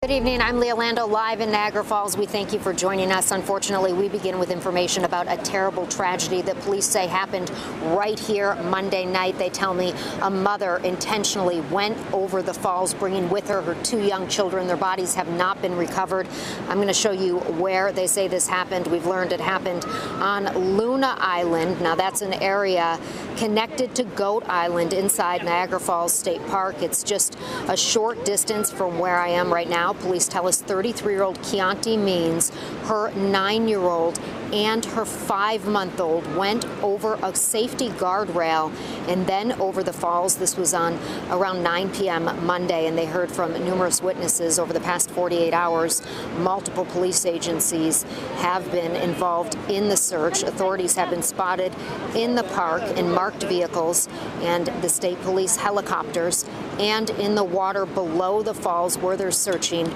Good evening. I'm Leah Lando, live in Niagara Falls. We thank you for joining us. Unfortunately, we begin with information about a terrible tragedy that police say happened right here Monday night. They tell me a mother intentionally went over the falls, bringing with her her two young children. Their bodies have not been recovered. I'm going to show you where they say this happened. We've learned it happened on Luna Island. Now, that's an area connected to Goat Island inside Niagara Falls State Park. It's just a short distance from where I am right now. Police tell us 33-year-old Keontae Means, her 9-year-old, and her 5-month-old went over a safety guardrail and then over the falls. This was on around 9 p.m. Monday, and they heard from numerous witnesses over the past 48 hours. Multiple police agencies have been involved in the search. Authorities have been spotted in the park in marked vehicles and the state police helicopters and in the water below the falls where they're searching.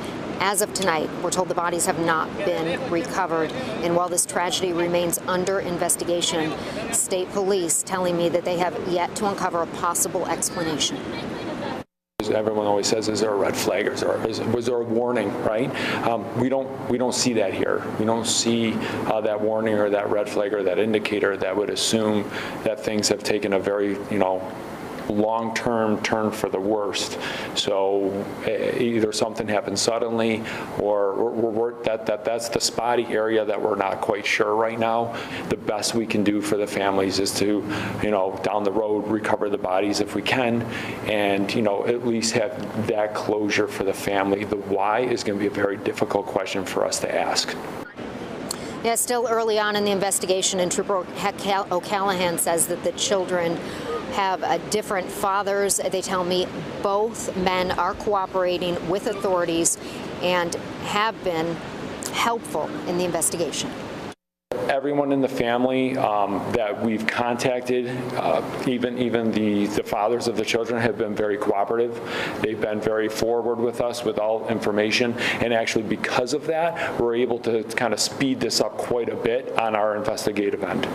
As of tonight, we're told the bodies have not been recovered. And while this tragedy remains under investigation, state police telling me that they have yet to uncover a possible explanation. Everyone always says, is there a red flag or was there a warning, right? We don't see that here. We don't see that warning or that red flag or that indicator that would assume that things have taken a very, long-term turn for the worst. So either something happened suddenly or that's the spotty area that we're not quite sure right now. The best we can do for the families is to, down the road, recover the bodies if we can and, at least have that closure for the family. The why is going to be a very difficult question for us to ask. Yeah, still early on in the investigation, and Trooper O'Callaghan says that the children have different fathers. They tell me both men are cooperating with authorities and have been helpful in the investigation. Everyone in the family that we've contacted, even the fathers of the children, have been very cooperative. They've been very forward with us with all information, and actually because of that, we're able to kind of speed this up quite a bit on our investigative end.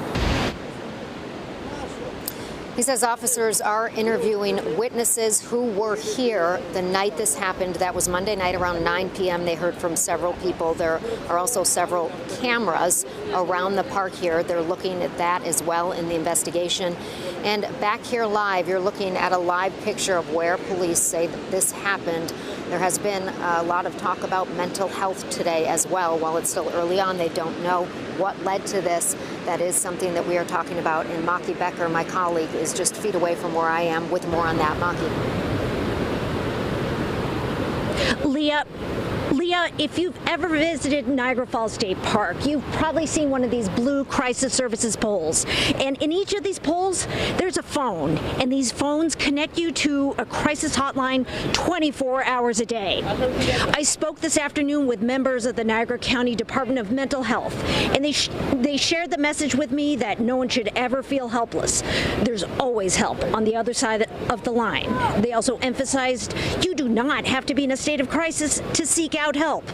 He says officers are interviewing witnesses who were here the night this happened. That was Monday night around 9 p.m. They heard from several people. There are also several cameras around the park here. They're looking at that as well in the investigation. And back here live, you're looking at a live picture of where police say that this happened. There has been a lot of talk about mental health today as well. While it's still early on, they don't know what led to this. That is something that we are talking about. And Maki Becker, my colleague, is just feet away from where I am with more on that. Maki. Leah, if you've ever visited Niagara Falls State Park, you've probably seen one of these blue crisis services poles. And in each of these poles, there's a phone. And these phones connect you to a crisis hotline 24 hours a day. I spoke this afternoon with members of the Niagara County Department of Mental Health, and they shared the message with me that no one should ever feel helpless. There's always help on the other side of the line. They also emphasized you do not have to be in a state of crisis to seek out help.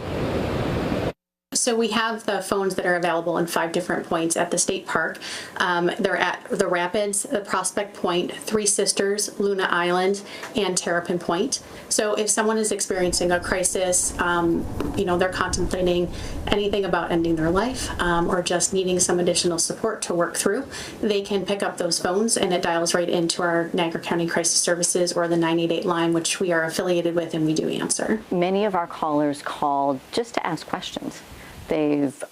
So we have the phones that are available in 5 different points at the state park. They're at the Rapids, the Prospect Point, Three Sisters, Luna Island, and Terrapin Point. So if someone is experiencing a crisis, they're contemplating anything about ending their life or just needing some additional support to work through, they can pick up those phones and it dials right into our Niagara County Crisis Services or the 988 line, which we are affiliated with and we do answer. Many of our callers called just to ask questions. They've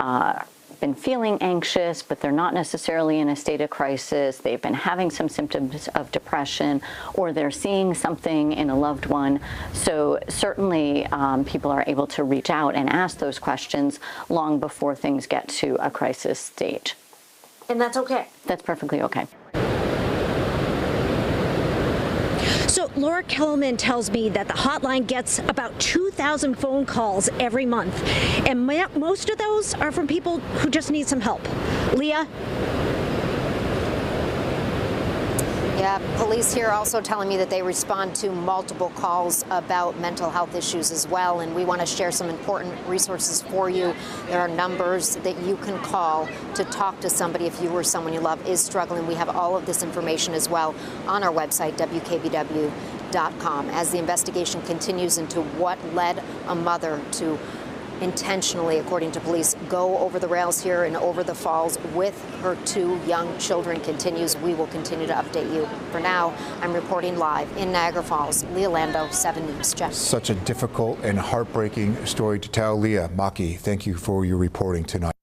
been feeling anxious, but they're not necessarily in a state of crisis. They've been having some symptoms of depression, or they're seeing something in a loved one. So certainly people are able to reach out and ask those questions long before things get to a crisis stage. And that's okay? That's perfectly okay. So Laura Kellerman tells me that the hotline gets about 2,000 phone calls every month, and most of those are from people who just need some help. Leah? Yeah, police here also telling me that they respond to multiple calls about mental health issues as well, and we want to share some important resources for you. There are numbers that you can call to talk to somebody if you or someone you love is struggling. We have all of this information as well on our website, WKBW.com. leahlandleah.com as the investigation continues into what led a mother to intentionally, according to police, go over the rails here and over the falls with her 2 young children continues. We will continue to update you. For now, I'm reporting live in Niagara Falls. Leah Lando, 7 News. Jeff. Such a difficult and heartbreaking story to tell. Leah, Maki, thank you for your reporting tonight.